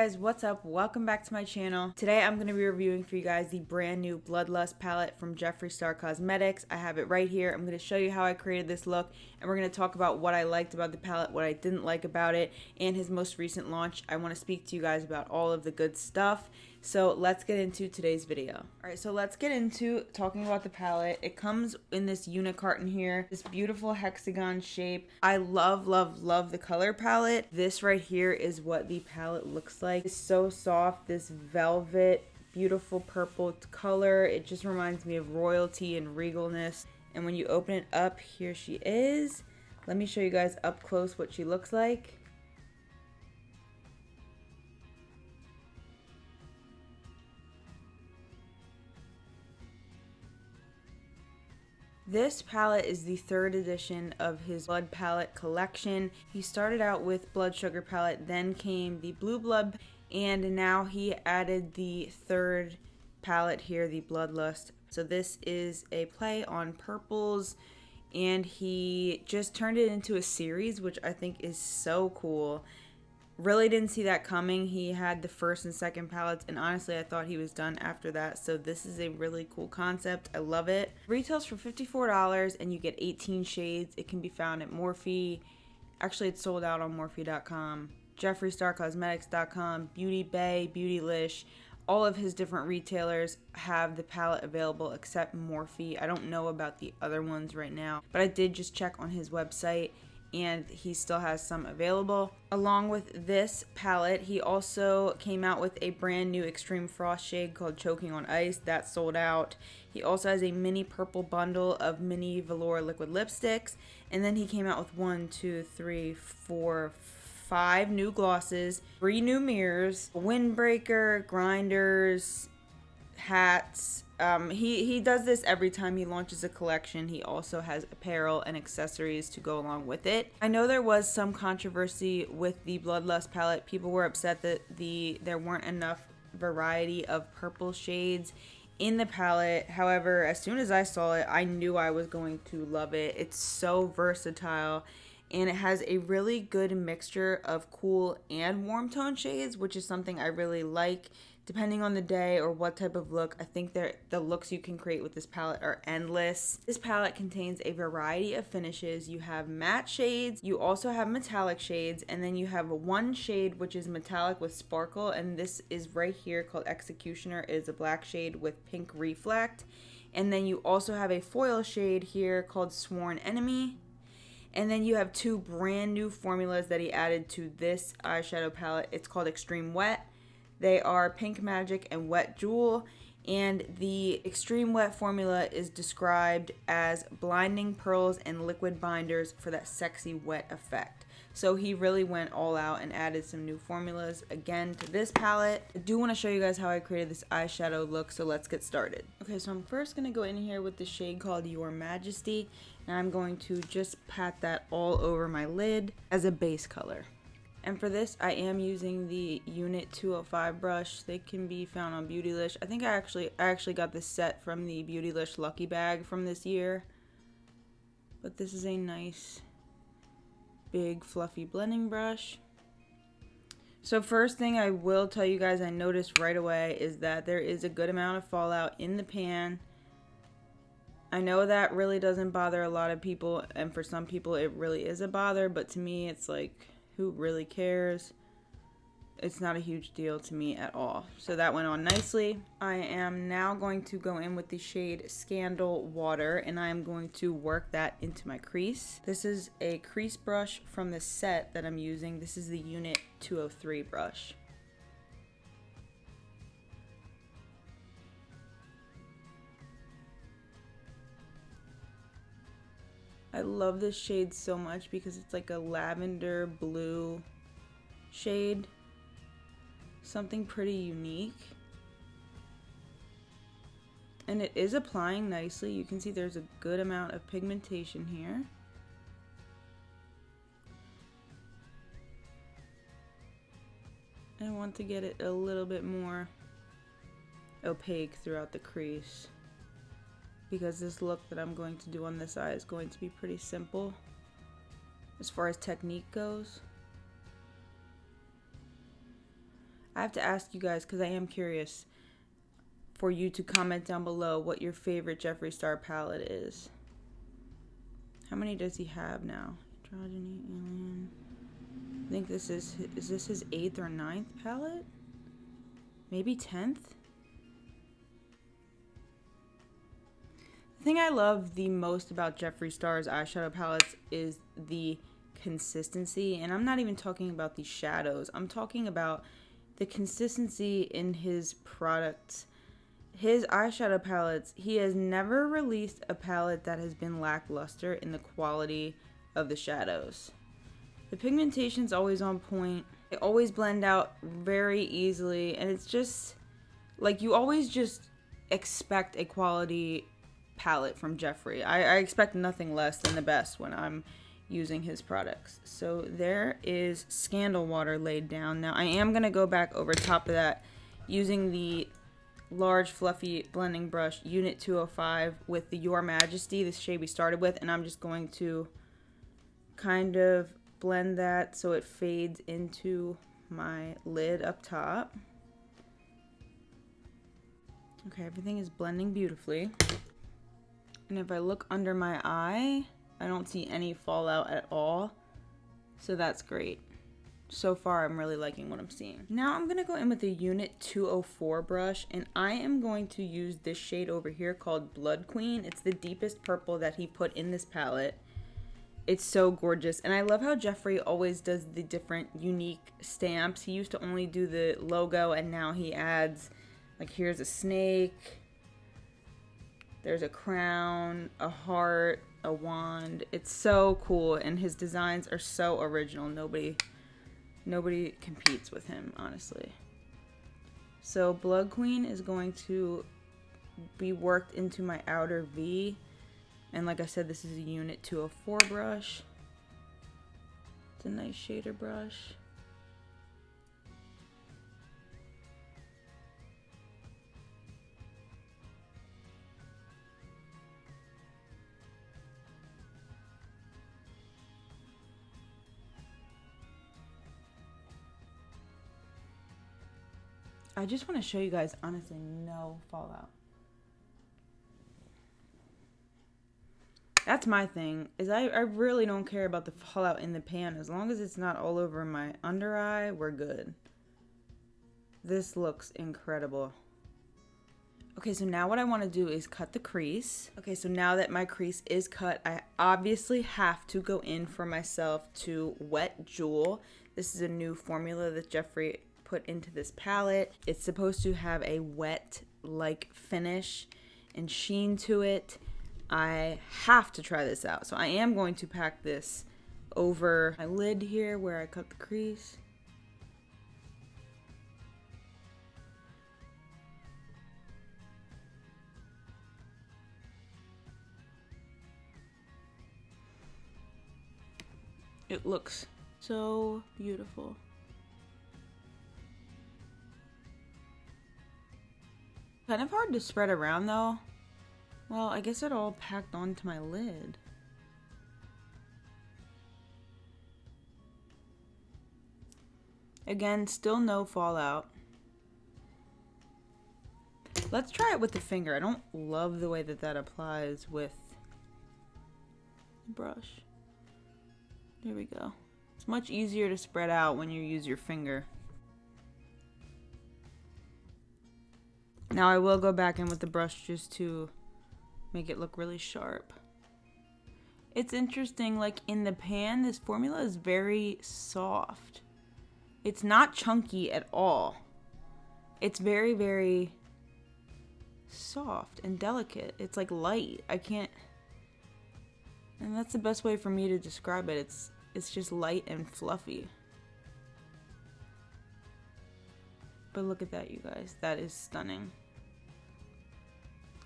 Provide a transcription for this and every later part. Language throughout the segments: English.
guys, what's up? Welcome back to my channel. Today I'm going to be reviewing for you guys the brand new Bloodlust palette from Jeffree Star Cosmetics. I have it right here. I'm going to show you how I created this look, and we're going to talk about what I liked about the palette, what I didn't like about it, and his most recent launch. I want to speak to you guys about all of the good stuff. So let's get into today's video. Alright, so let's get into talking about the palette. It comes in this unit carton here, this beautiful hexagon shape. I love the color palette. This right here is what the palette looks like. It's so soft, this velvet, beautiful purple color. It just reminds me of royalty and regalness. And when you open it up, here she is. Let me show you guys up close what she looks like. This palette is the third edition of his Blood palette collection. He started out with Blood Sugar palette, then came the Blue Blood, and now he added the third palette here, the Bloodlust. So this is a play on purples, and he just turned it into a series, which I think is so cool. Really didn't see that coming. He had the first and second palettes, and honestly I thought he was done after that. So this is a really cool concept. I love it. Retails for $54 and you get 18 shades. It can be found at Morphe. Actually, it's sold out on Morphe.com, JeffreeStarCosmetics.com, BeautyBay, Beautylish. All of his different retailers have the palette available except Morphe. I don't know about the other ones right now, but I did just check on his website, and he still has some available. Along with this palette, he also came out with a brand new Extreme Frost shade called Choking on Ice. That sold out. He also has a mini purple bundle of mini velour liquid lipsticks, and then he came out with 5 new glosses, 3 new mirrors, a windbreaker, grinders, hats. He does this every time he launches a collection. He also has apparel and accessories to go along with it. I know there was some controversy with the Bloodlust palette. People were upset that there weren't enough variety of purple shades in the palette. However, as soon as I saw it, I knew I was going to love it. It's so versatile, and it has a really good mixture of cool and warm tone shades, which is something I really like. Depending on the day or what type of look, I think the looks you can create with this palette are endless. This palette contains a variety of finishes. You have matte shades, you also have metallic shades, and then you have one shade which is metallic with sparkle, and this is right here called Executioner. It is a black shade with pink reflect. And then you also have a foil shade here called Sworn Enemy. And then you have 2 brand new formulas that he added to this eyeshadow palette. It's called Extreme Wet. They are Pink Magic and Wet Jewel, and the Extreme Wet formula is described as blinding pearls and liquid binders for that sexy wet effect. So he really went all out and added some new formulas again to this palette. I do want to show you guys how I created this eyeshadow look, so let's get started. Okay, so I'm first going to go in here with the shade called Your Majesty, and I'm going to just pat that all over my lid as a base color. And for this, I am using the Unit 205 brush. They can be found on Beautylish. I think I actually got this set from the Beautylish Lucky Bag from this year. But this is a nice, big, fluffy blending brush. So first thing I will tell you guys I noticed right away is that there is a good amount of fallout in the pan. I know that really doesn't bother a lot of people, and for some people it really is a bother, but to me it's like, who really cares? It's not a huge deal to me at all. So that went on nicely. I am now going to go in with the shade Scandal Water, and I am going to work that into my crease. This is a crease brush from the set that I'm using. This is the Unit 203 brush. I love this shade so much because it's like a lavender blue shade. Something pretty unique. And it is applying nicely. You can see there's a good amount of pigmentation here. I want to get it a little bit more opaque throughout the crease, because this look that I'm going to do on this eye is going to be pretty simple as far as technique goes. I have to ask you guys, because I am curious, for you to comment down below what your favorite Jeffree Star palette is. How many does he have now? Androgyny, Alien. I think this is this his 8th or 9th palette? Maybe 10th? The thing I love the most about Jeffree Star's eyeshadow palettes is the consistency. And I'm not even talking about the shadows. I'm talking about the consistency in his products. His eyeshadow palettes, he has never released a palette that has been lackluster in the quality of the shadows. The pigmentation's always on point. They always blend out very easily, and it's just like you always just expect a quality palette from Jeffree. I expect nothing less than the best when I'm using his products. So there is Scandal Water laid down. Now I am going to go back over top of that using the large fluffy blending brush Unit 205 with the Your Majesty, the shade we started with, and I'm just going to kind of blend that so it fades into my lid up top. Okay, everything is blending beautifully. And if I look under my eye, I don't see any fallout at all. So that's great. So far, I'm really liking what I'm seeing. Now I'm gonna go in with the Unit 204 brush, and I am going to use this shade over here called Blood Queen. It's the deepest purple that he put in this palette. It's so gorgeous, and I love how Jeffree always does the different unique stamps. He used to only do the logo, and now he adds, like, here's a snake, there's a crown, a heart, a wand. It's so cool, and his designs are so original. Nobody competes with him, honestly. So Blood Queen is going to be worked into my outer V. And like I said, this is a Unit 204 brush. It's a nice shader brush. I just want to show you guys, honestly, no fallout. That's my thing, is I really don't care about the fallout in the pan. As long as it's not all over my under eye, we're good. This looks incredible. Okay, so now what I want to do is cut the crease. Okay, so now that my crease is cut, I obviously have to go in for myself to Wet Jewel. This is a new formula that Jeffree put into this palette. It's supposed to have a wet-like finish and sheen to it. I have to try this out. So I am going to pack this over my lid here where I cut the crease. It looks so beautiful. Kind of hard to spread around though. Well, I guess it all packed onto my lid. Again, still no fallout. Let's try it with the finger. I don't love the way that that applies with the brush. There we go. It's much easier to spread out when you use your finger. Now I will go back in with the brush just to make it look really sharp. It's interesting, like in the pan, this formula is very soft. It's not chunky at all. It's very, very soft and delicate. It's like light. I can't, and that's the best way for me to describe it. It's just light and fluffy. But look at that, you guys. That is stunning.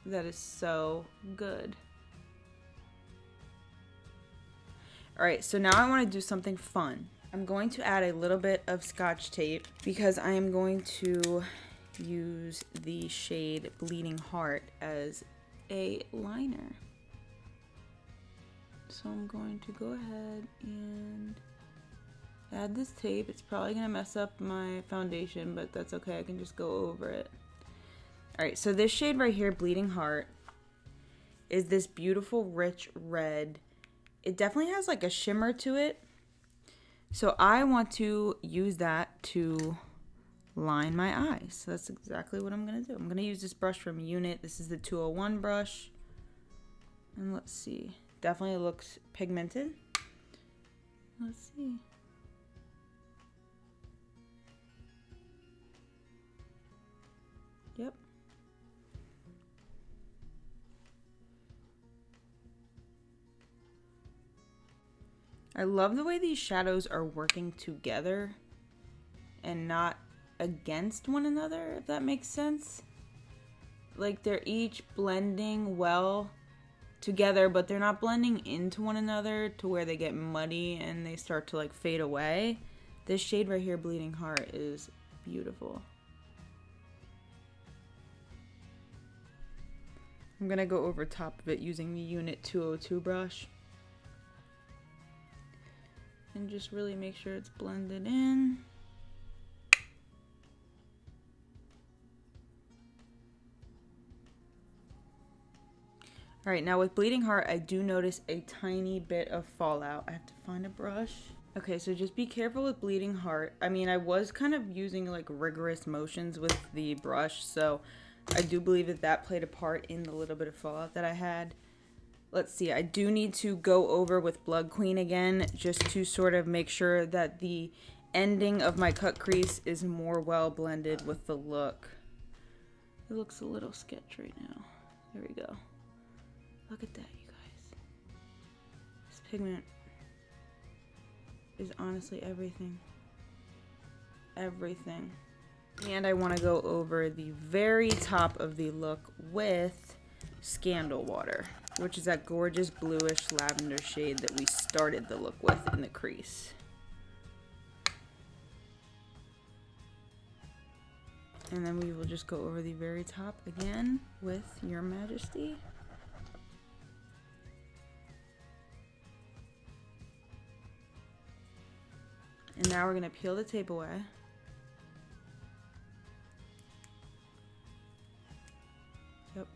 That is so good. Alright, so now I want to do something fun. I'm going to add a little bit of Scotch tape because I am going to use the shade Bleeding Heart as a liner. So I'm going to go ahead and Add this tape. It's probably gonna mess up my foundation, but that's okay. I can just go over it. Alright, so this shade right here, Bleeding Heart, is this beautiful rich red. It definitely has like a shimmer to it. So I want to use that to line my eyes. So that's exactly what I'm gonna do. I'm gonna use this brush from Unit. This is the 201 brush. And let's see. Definitely looks pigmented. Let's see. Yep. I love the way these shadows are working together and not against one another, if that makes sense. Like they're each blending well together, but they're not blending into one another to where they get muddy and they start to like fade away. This shade right here, Bleeding Heart, is beautiful. I'm gonna go over top of it using the Unit 202 brush. And just really make sure it's blended in. All right, now with Bleeding Heart, I do notice a tiny bit of fallout. I have to find a brush. Okay, so just be careful with Bleeding Heart. I mean, I was kind of using like rigorous motions with the brush, so I do believe that that played a part in the little bit of fallout that I had. Let's see, I do need to go over with Blood Queen again, just to sort of make sure that the ending of my cut crease is more well blended with the look. It looks a little sketch right now. There we go. Look at that, you guys. This pigment is honestly everything. Everything. And I want to go over the very top of the look with Scandal Water, which is that gorgeous bluish lavender shade that we started the look with in the crease. And then we will just go over the very top again with Your Majesty. And now we're going to peel the tape away. Yep.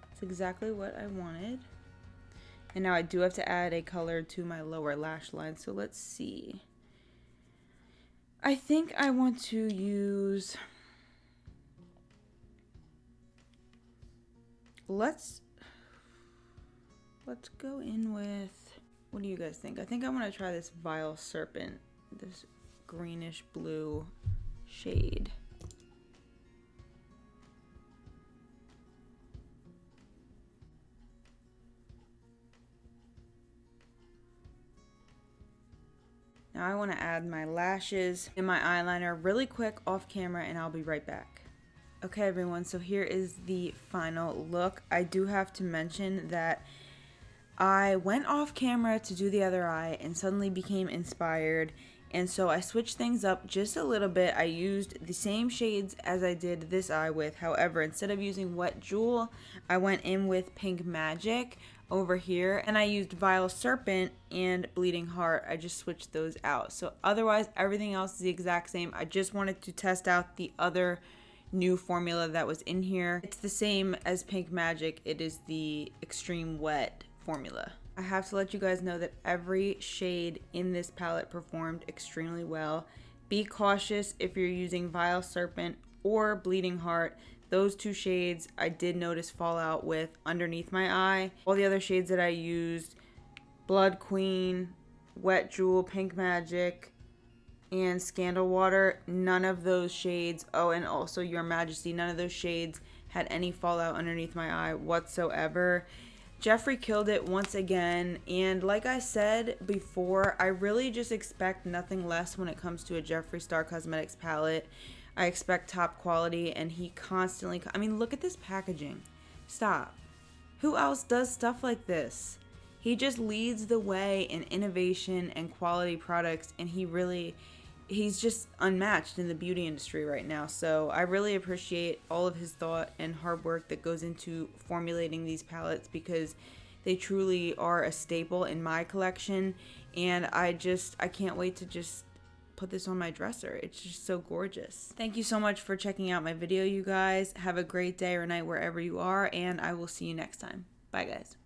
That's exactly what I wanted. And now I do have to add a color to my lower lash line. So let's see. I think I want to use... Let's go in with... What do you guys think? I think I want to try this Vile Serpent. This greenish blue shade. Now I want to add my lashes and my eyeliner really quick off camera, and I'll be right back. Okay everyone, so here is the final look. I do have to mention that I went off camera to do the other eye and suddenly became inspired, and so I switched things up just a little bit. I used the same shades as I did this eye with. However, instead of using Wet Jewel, I went in with Pink Magic over here, and I used Vile Serpent and Bleeding Heart. I just switched those out. So otherwise, everything else is the exact same. I just wanted to test out the other new formula that was in here. It's the same as Pink Magic. It is the Extreme Wet formula. I have to let you guys know that every shade in this palette performed extremely well. Be cautious if you're using Vile Serpent or Bleeding Heart. Those two shades I did notice fallout with underneath my eye. All the other shades that I used, Blood Queen, Wet Jewel, Pink Magic, and Scandal Water, none of those shades, oh, and also Your Majesty, none of those shades had any fallout underneath my eye whatsoever. Jeffree killed it once again, and like I said before, I really just expect nothing less when it comes to a Jeffree Star Cosmetics palette. I expect top quality, and he constantly, I mean, look at this packaging. Stop. Who else does stuff like this? He just leads the way in innovation and quality products, and he's just unmatched in the beauty industry right now. So I really appreciate all of his thought and hard work that goes into formulating these palettes, because they truly are a staple in my collection. And I can't wait to just put this on my dresser. It's just so gorgeous. Thank you so much for checking out my video, you guys. Have a great day or night wherever you are, and I will see you next time. Bye, guys.